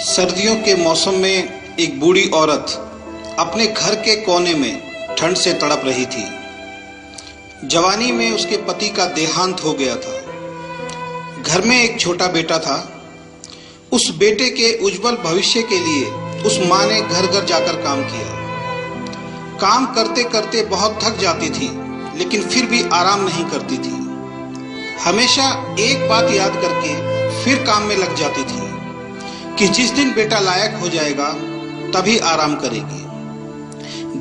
सर्दियों के मौसम में एक बूढ़ी औरत अपने घर के कोने में ठंड से तड़प रही थी। जवानी में उसके पति का देहांत हो गया था। घर में एक छोटा बेटा था। उस बेटे के उज्जवल भविष्य के लिए उस माँ ने घर घर जाकर काम किया। काम करते करते बहुत थक जाती थी, लेकिन फिर भी आराम नहीं करती थी। हमेशा एक बात याद करके फिर काम में लग जाती थी कि जिस दिन बेटा लायक हो जाएगा तभी आराम करेगी।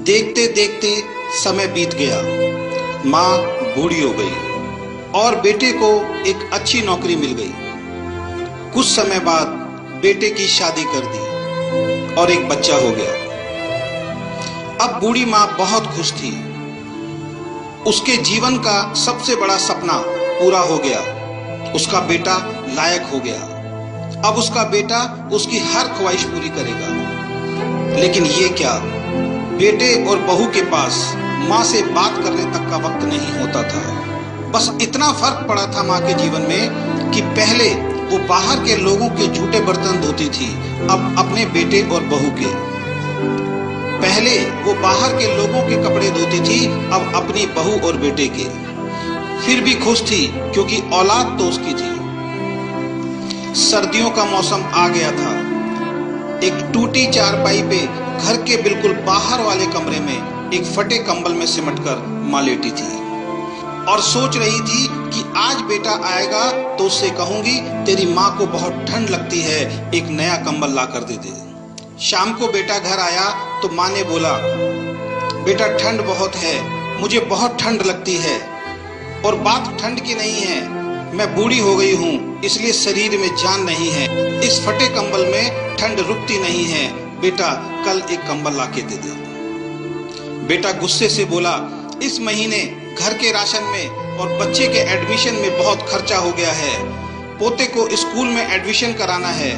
देखते देखते समय बीत गया। माँ बूढ़ी हो गई और बेटे को एक अच्छी नौकरी मिल गई। कुछ समय बाद बेटे की शादी कर दी और एक बच्चा हो गया। अब बूढ़ी माँ बहुत खुश थी। उसके जीवन का सबसे बड़ा सपना पूरा हो गया। उसका बेटा लायक हो गया। अब उसका बेटा उसकी हर ख्वाहिश पूरी करेगा। लेकिन ये क्या, बेटे और बहू के पास माँ से बात करने तक का वक्त नहीं होता था। बस इतना फर्क पड़ा था माँ के जीवन में कि पहले वो बाहर के लोगों के जूठे बर्तन धोती थी, अब अपने बेटे और बहू के। पहले वो बाहर के लोगों के कपड़े धोती थी, अब अपनी बहू और बेटे के। फिर भी खुश थी क्योंकि औलाद तो उसकी थी। सर्दियों का मौसम आ गया था। एक टूटी चारपाई पे घर के बिल्कुल बाहर वाले कमरे में एक फटे कंबल में सिमटकर माँ लेटी थी और सोच रही थी कि आज बेटा आएगा तो उससे कहूंगी तेरी माँ को बहुत ठंड लगती है, एक नया कंबल ला कर दे दे। शाम को बेटा घर आया तो माँ ने बोला, बेटा ठंड बहुत है, मुझे बहुत ठंड लगती है। और बात ठंड की नहीं है, मैं बूढ़ी हो गई हूँ इसलिए शरीर में जान नहीं है। इस फटे कंबल में ठंड रुकती नहीं है। बेटा कल एक कंबल ला के दे दे। बेटा गुस्से से बोला, इस महीने घर के राशन में और बच्चे के एडमिशन में बहुत खर्चा हो गया है। पोते को स्कूल में एडमिशन कराना है।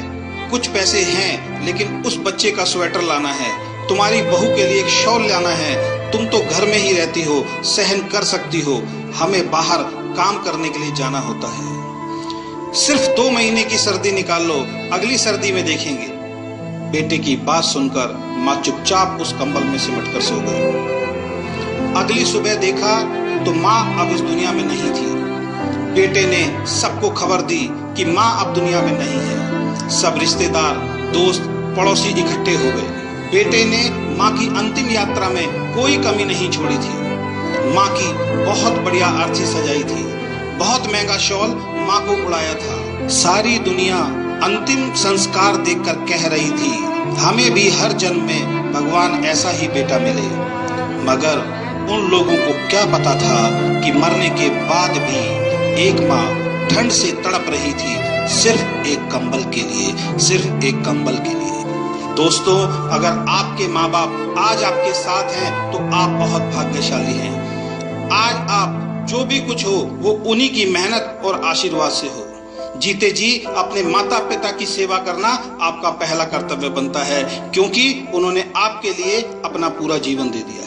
कुछ पैसे हैं लेकिन उस बच्चे का स्वेटर लाना है। तुम्हारी बहू के लिए एक शॉल लाना है। तुम तो घर में ही रहती हो, सहन कर सकती हो, हमें बाहर काम करने के लिए जाना होता है। सिर्फ 2 महीने की सर्दी निकाल लो, अगली सर्दी में देखेंगे। बेटे की बात सुनकर माँ चुपचाप उस कंबल में सिमट कर सो गई। अगली सुबह देखा तो माँ अब इस दुनिया में नहीं थी। बेटे ने सबको खबर दी कि माँ अब दुनिया में नहीं है। सब रिश्तेदार, दोस्त, पड़ोसी इकट्ठे हो गए। बेटे ने माँ की अंतिम यात्रा में कोई कमी नहीं छोड़ी थी। माँ की बहुत बढ़िया अर्थी सजाई थी, बहुत महंगा शॉल माँ को उड़ाया था। सारी दुनिया अंतिम संस्कार देखकर कह रही थी, हमें भी हर जन्म में भगवान ऐसा ही बेटा मिले। मगर उन लोगों को क्या पता था कि मरने के बाद भी एक माँ ठंड से तड़प रही थी, सिर्फ एक कंबल के लिए, सिर्फ एक कंबल के लिए। दोस्तों, अगर आपके माँ बाप आज आपके साथ हैं तो आप बहुत भाग्यशाली हैं। आज आप जो भी कुछ हो वो उन्हीं की मेहनत और आशीर्वाद से हो। जीते जी अपने माता पिता की सेवा करना आपका पहला कर्तव्य बनता है, क्योंकि उन्होंने आपके लिए अपना पूरा जीवन दे दिया।